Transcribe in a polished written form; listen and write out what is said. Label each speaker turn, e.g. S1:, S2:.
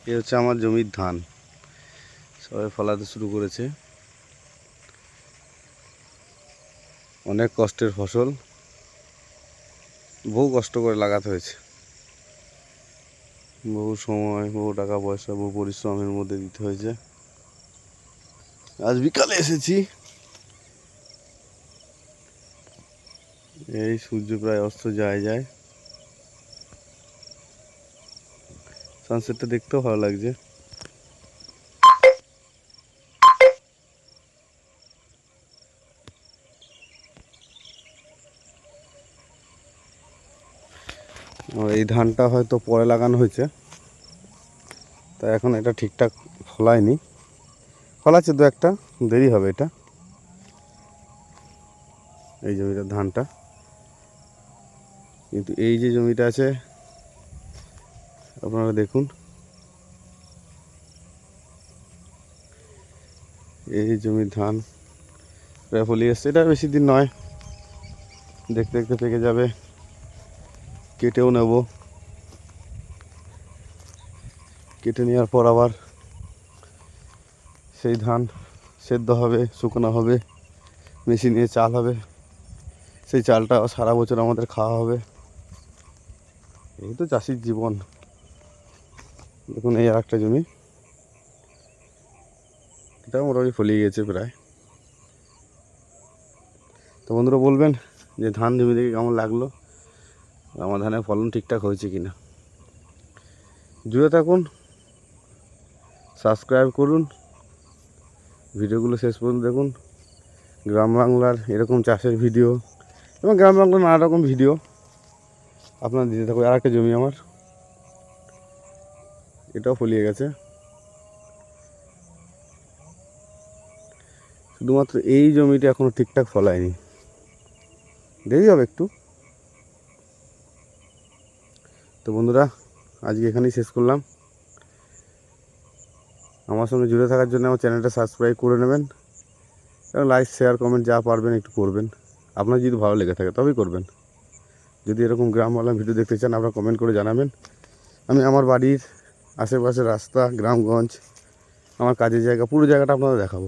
S1: এ হচ্ছে আমার জমির ধান, সবাই ফলাতে শুরু করেছে। অনেক কষ্টের ফসল, বহু কষ্ট করে লাগাতে হয়েছে, বহু সময়, বহু টাকা পয়সা, বহু পরিশ্রমের মধ্যে দিতে হয়েছে। আজ বিকালে এসেছি, এই সূর্য প্রায় অস্ত যায়, সানসেটটা দেখতেও ভালো লাগছে। এই ধানটা হয়তো পরে লাগানো হয়েছে, তাই এখন এটা ঠিকঠাক ফলায়নি, ফলাচ্ছে দু একটা, দেরি হবে এটা। এই জমিটার ধানটা, কিন্তু এই যে জমিটা আছে আপনারা দেখুন, এই জমির ধান প্রায় ফলিয়ে এসছে। এটা বেশি দিন নয়, দেখতে দেখতে পেকে যাবে, কেটেও নেব। কেটে নেওয়ার পর আবার সেই ধান সেদ্ধ হবে, শুকনো হবে, মেশিনে চাল হবে, সেই চালটা সারা বছর আমাদের খাওয়া হবে। এই তো চাষির জীবন। দেখুন এই আর একটা জমি, এটা মোটামুটি ফলিয়ে গেছে প্রায়। তো বন্ধুরা বলবেন যে ধান জমি দেখে কেমন লাগলো, আমার ধানের ফলন ঠিকঠাক হয়েছে কিনা। জুড়ে থাকুন, সাবস্ক্রাইব করুন, ভিডিওগুলো শেষ পর্যন্ত দেখুন। গ্রাম বাংলার এরকম চাষের ভিডিও এবং গ্রাম বাংলার নানা রকম ভিডিও আপনার দিতে থাকবে। আর একটা জমি আমার, এটাও ফলিয়ে গেছে। শুধুমাত্র এই জমিটা এখনও ঠিকঠাক ফলায়নি, দেরি হবে একটু। তো বন্ধুরা আজকে এখানেই শেষ করলাম। আমার সঙ্গে জুড়ে থাকার জন্য আমার চ্যানেলটা সাবস্ক্রাইব করে নেবেন এবং লাইক শেয়ার কমেন্ট যা পারবেন একটু করবেন। আপনার যদি ভালো লেগে থাকে তবেই করবেন। যদি এরকম গ্রামওয়ালা ভিডিও দেখতে চান আপনারা কমেন্ট করে জানাবেন। আমি আমার বাড়ির আশেপাশের রাস্তা, গ্রামগঞ্জ, আমার কাজের জায়গা, পুরো জায়গাটা আপনাদের দেখাবো।